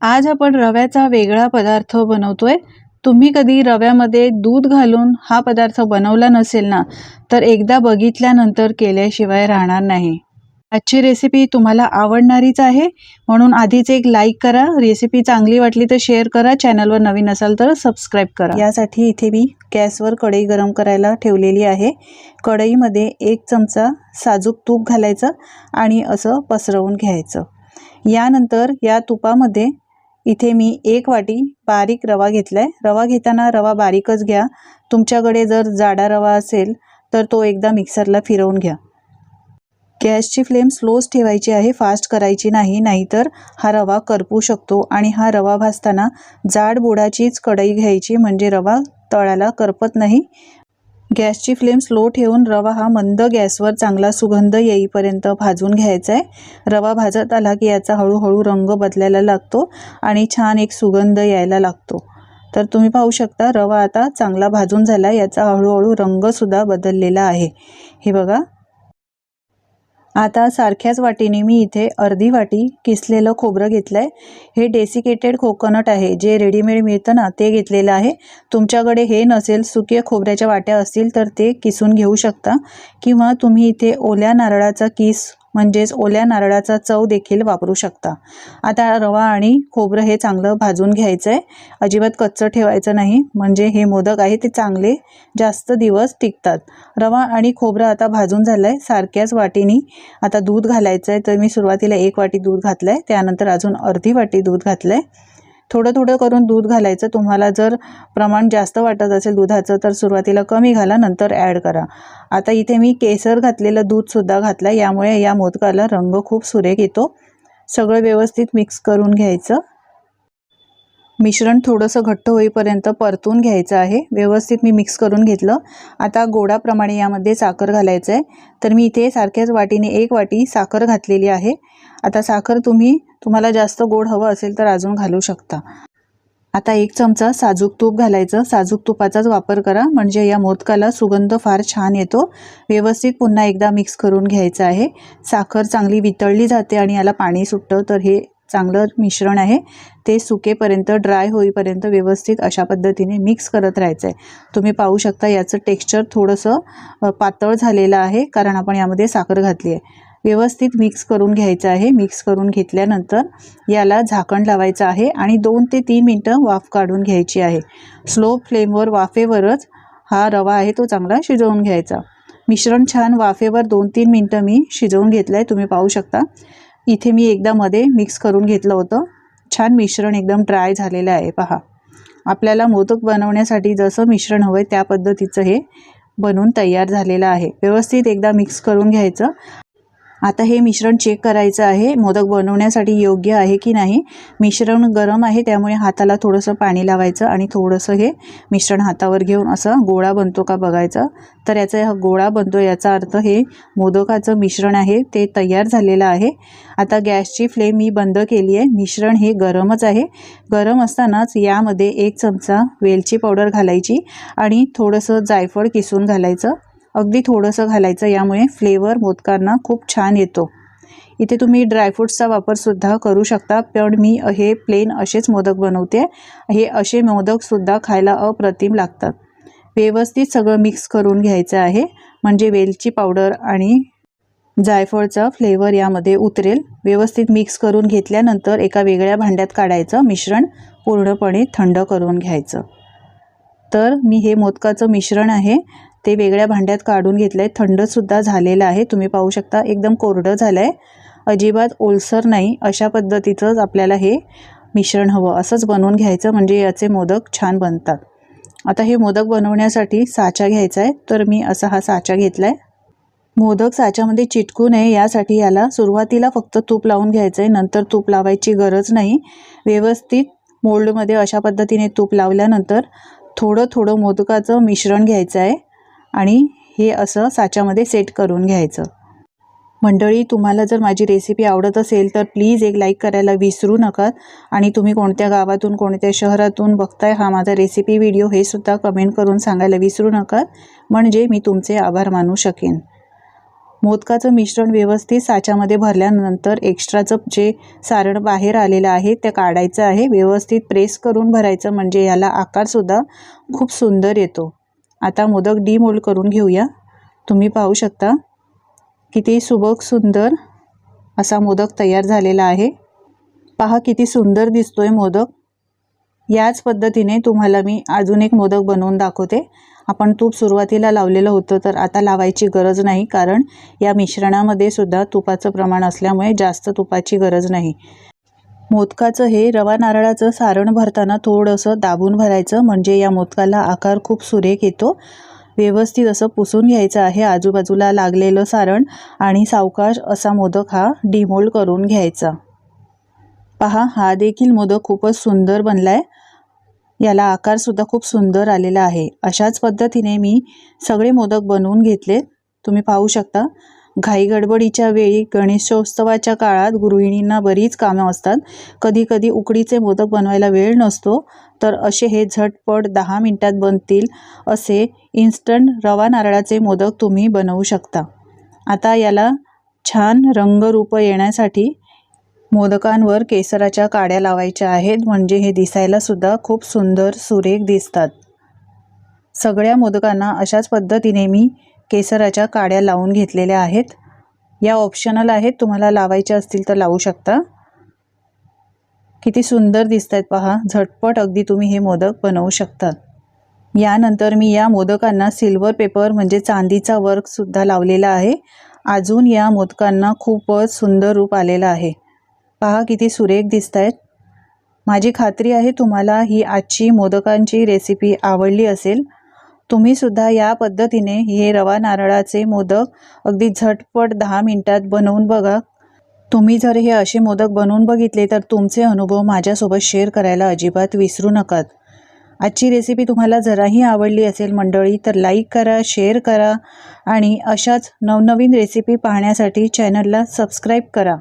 आज आपण रव्याचा वेगळा पदार्थ बनवतोय। तुम्ही कधी रव्यामध्ये दूध घालून हा पदार्थ बनवला नसेल ना, तर एकदा बघितल्यानंतर केल्याशिवाय राहणार नाही। आजची रेसिपी तुम्हाला आवडणारीच आहे, म्हणून आधीच एक लाईक करा। रेसिपी चांगली वाटली तर शेअर करा, चॅनलवर नवीन असाल तर सबस्क्राइब करा। यासाठी इथे मी गॅसवर कढई गरम करायला ठेवलेली आहे। कढईमध्ये 1 चमचा साजूक तूप घालायचं आणि असं पसरवून घ्यायचं। यानंतर या तुपामध्ये इथे मी 1 वाटी बारीक रवा घेतलाय। रवा घेताना रवा बारीकच घ्या। तुमच्याकडे जर जाडा रवा असेल तर तो एकदा मिक्सरला फिरवून घ्या। गॅसची फ्लेम स्लोच ठेवायची आहे, फास्ट करायची नाही, नाहीतर हा रवा करपू शकतो। आणि हा रवा भाजताना जाड बुडाचीच कढई घ्यायची, म्हणजे रवा तळाला करपत नाही। गॅसची फ्लेम स्लो ठेवून रवा हा मंद गॅसवर चांगला सुगंध येईपर्यंत भाजून घ्यायचा आहे। रवा भाजत आला की याचा हळूहळू रंग बदलायला लागतो आणि छान एक सुगंध यायला लागतो। तर तुम्ही पाहू शकता रवा आता चांगला भाजून झाला, याचा हळूहळू रंग सुद्धा बदललेला आहे। हे बघा। आता सारख्याच वाटीने मी इथे अर्धी वाटी किसलेलं खोबरं घेतलंय। हे डेसिकेटेड कोकोनट आहे, जे रेडीमेड मिळतं ना ते घेतलेलं आहे। तुमच्याकडे हे नसेल, सुके खोबऱ्याच्या वाट्या असतील तर ते किसून घेऊ शकता, किंवा तुम्ही इथे ओल्या नारळाचा किस म्हणजेच ओल्या नारळाचा चव देखील वापरू शकता। आता रवा आणि खोबरं हे चांगलं भाजून घ्यायचं आहे, अजिबात कच्चं ठेवायचं नाही, म्हणजे हे मोदक आहे ते चांगले जास्त दिवस टिकतात। रवा आणि खोबरं आता भाजून झालंय। सारख्याच वाटीनी आता दूध घालायचं आहे। तर मी सुरुवातीला 1 वाटी दूध घातलंय, त्यानंतर अजून अर्धी वाटी दूध घातलंय। थोडं थोडं करून दूध घालायचं। तुम्हाला जर प्रमाण जास्त वाटत असेल दुधाचं तर सुरुवातीला कमी घाला, नंतर ॲड करा। आता इथे मी केसर घातलेलं दूध सुद्धा घातलं, यामुळे या मोदकाला रंग खूप सुरेख येतो। सगळं व्यवस्थित मिक्स करून घ्यायचं। मिश्रण थोडंसं घट्ट होईपर्यंत परतून घ्यायचं आहे। व्यवस्थित मी मिक्स करून घेतलं। आता गोडाप्रमाणे यामध्ये साखर घालायचं आहे। तर मी इथे सारख्याच वाटीने 1 वाटी साखर घातलेली आहे। आता साखर तुम्हाला जास्त गोड हवं असेल तर अजून घालू शकता। आता 1 चमचा साजूक तूप घालायचं। साजूक तुपाचाच वापर करा, म्हणजे या मोदकाला सुगंध फार छान येतो। व्यवस्थित पुन्हा एकदा मिक्स करून घ्यायचं आहे। साखर चांगली वितळली जाते आणि याला पाणी सुटतं, तर हे चांगलं मिश्रण आहे ते सुकेपर्यंत, ड्राय होईपर्यंत व्यवस्थित अशा पद्धतीने मिक्स करत राहायचं आहे। तुम्ही पाहू शकता याचं टेक्स्चर थोडंसं पातळ झालेलं आहे, कारण आपण यामध्ये साखर घातली आहे। व्यवस्थित मिक्स करून घ्यायचं आहे। मिक्स करून घेतल्यानंतर याला झाकण लावायचं आहे आणि 2 ते 3 मिनिटं वाफ काढून घ्यायची आहे। स्लो फ्लेमवर वाफेवरच हा रवा आहे तो चांगला शिजवून घ्यायचा। मिश्रण छान वाफेवर 2-3 मिनिटं मी शिजवून घेतलं आहे, तुम्ही पाहू शकता। इथे मी एकदा मध्ये मिक्स करून घेतलं होतं। छान मिश्रण एकदम ड्राय झालेलं आहे पहा। आपल्याला मोदक बनवण्यासाठी जसं मिश्रण हवंय त्या पद्धतीचं हे बनवून तयार झालेलं आहे। व्यवस्थित एकदा मिक्स करून घ्यायचं। आता हे मिश्रण चेक करायचं आहे, मोदक बनवण्यासाठी योग्य आहे की नाही। मिश्रण गरम आहे, त्यामुळे हाताला थोडंसं पाणी लावायचं आणि थोडंसं हे मिश्रण हातावर घेऊन असं गोळा बनतो का बघायचं। तर याचा हा गोळा बनतो, याचा अर्थ हे मोदकाचं मिश्रण आहे ते तयार झालेलं आहे। आता गॅसची फ्लेम मी बंद केली आहे। मिश्रण हे गरमच आहे। गरम असतानाच यामध्ये 1 चमचा वेलची पावडर घालायची आणि थोडंसं जायफळ किसून घालायचं। अगदी थोडंसं घालायचं, यामुळे फ्लेवर मोदकांना खूप छान येतो। इथे तुम्ही ड्रायफ्रूट्सचा वापर सुद्धा करू शकता, पण मी हे प्लेन असेच मोदक बनवते। हे असे मोदक सुद्धा खायला अप्रतिम लागतात। व्यवस्थित सगळं मिक्स करून घ्यायचं आहे, म्हणजे वेलची पावडर आणि जायफळचा फ्लेवर यामध्ये उतरेल। व्यवस्थित मिक्स करून घेतल्यानंतर एका वेगळ्या भांड्यात काढायचं। मिश्रण पूर्णपणे थंड करून घ्यायचं। तर मी हे मोदकाचं मिश्रण आहे ते वेगळ्या भांड्यात काढून घेतलंय। थंड सुद्धा झालेलं आहे, तुम्ही पाहू शकता। एकदम कोरडं झालंय, अजिबात ओलसर नाही। अशा पद्धतीचंच आपल्याला हे मिश्रण हवं, असंच बनवून घ्यायचं, म्हणजे याचे मोदक छान बनतात। आता हे मोदक बनवण्यासाठी साचा घ्यायचा आहे, तर मी असा हा साचा घेतलाय। मोदक साच्यामध्ये चिटकू नये यासाठी याला सुरुवातीला फक्त तूप लावून घ्यायचं आहे, नंतर तूप लावायची गरज नाही। व्यवस्थित मोल्डमध्ये अशा पद्धतीने तूप लावल्यानंतर थोडं थोडं मोदकाचं मिश्रण घ्यायचं आहे आणि हे असं साच्यामध्ये सेट करून घ्यायचं। मंडळी, तुम्हाला जर माझी रेसिपी आवडत असेल तर प्लीज एक लाईक करायला विसरू नका, आणि तुम्ही कोणत्या गावातून कोणत्या शहरातून बघताय हा माझा रेसिपी व्हिडिओ हे सुद्धा कमेंट करून सांगायला विसरू नका, म्हणजे मी तुमचे आभार मानू शकेन। मोदकाचं मिश्रण व्यवस्थित साच्यामध्ये भरल्यानंतर एक्स्ट्राचं जे सारण बाहेर आलेलं आहे ते काढायचं आहे. व्यवस्थित प्रेस करून भरायचं, म्हणजे याला आकारसुद्धा खूप सुंदर येतो. आता मोदक डीमोल्ड करून घेऊया. तुम्ही पाहू शकता किती सुबक सुंदर असा मोदक तयार झालेला आहे. पहा किती सुंदर दिसतोय मोदक. याच पद्धतीने तुम्हाला मी अजून एक मोदक बनवून दाखवते. आपण तूप सुरुवातीला लावलेलं होतं, तर आता लावायची गरज नाही, कारण या मिश्रणामध्ये सुद्धा तुपाचं प्रमाण असल्यामुळे जास्त तुपाची गरज नाही. मोदकाचं हे रवा नारळाचं सारण भरताना थोडंसं दाबून भरायचं, म्हणजे या मोदकाला आकार खूप सुरेख येतो. व्यवस्थित असं पुसून घ्यायचं आहे आजूबाजूला लागलेलं सारण आणि सावकाश असा मोदक हा डिमोल्ड करून घ्यायचा. पहा, हा देखील मोदक खूपच सुंदर बनलाय. याला आकारसुद्धा खूप सुंदर आलेला आहे. अशाच पद्धतीने मी सगळे मोदक बनवून घेतले. तुम्ही पाहू शकता. घाई गडबडीच्या वेळी गणेशोत्सवाच्या काळात गृहिणींना बरीच कामं असतात. कधी कधी उकडीचे मोदक बनवायला वेळ नसतो, तर असे हे झटपट 10 मिनिटात बनतील असे इन्स्टंट रवा नारळाचे मोदक तुम्ही बनवू शकता. आता याला छान रंगरूप येण्यासाठी मोदकांवर केसराच्या काड्या लावायच्या आहेत, म्हणजे हे दिसायला सुद्धा खूप सुंदर सुरेख दिसतात. सगळ्या मोदकांना अशाच पद्धतीने मी केसराच्या काड्या लावून घेतलेल्या आहेत. या ऑप्शनल आहेत, तुम्हाला लावायच्या असतील तर लावू शकता. किती सुंदर दिसतात पहा. झटपट अगदी तुम्ही हे मोदक बनवू शकतात. यानंतर मी या मोदकांना सिल्वर पेपर म्हणजे चांदीचा वर्क सुद्धा लावलेला आहे. अजून या मोदकांना खूपच सुंदर रूप आलेलं आहे. पहा किती सुरेख दिसत आहेत. माझी खात्री आहे तुम्हाला ही आजची मोदकांची रेसिपी आवडली असेल. तुम्ही सुद्धा या पद्धतीने हे रवा नारळाचे मोदक अगदी झटपट 10 मिनिटात बनवून बघा. तुम्ही जर हे असे मोदक बनवून बघितले तर तुमचे अनुभव माझ्यासोबत शेअर करायला अजिबात विसरू नकात. आजची रेसिपी तुम्हाला जराही आवडली असेल मंडळी तर लाईक करा, शेअर करा आणि अशाच नवनवीन रेसिपी पाहण्यासाठी चॅनलला सबस्क्राईब करा.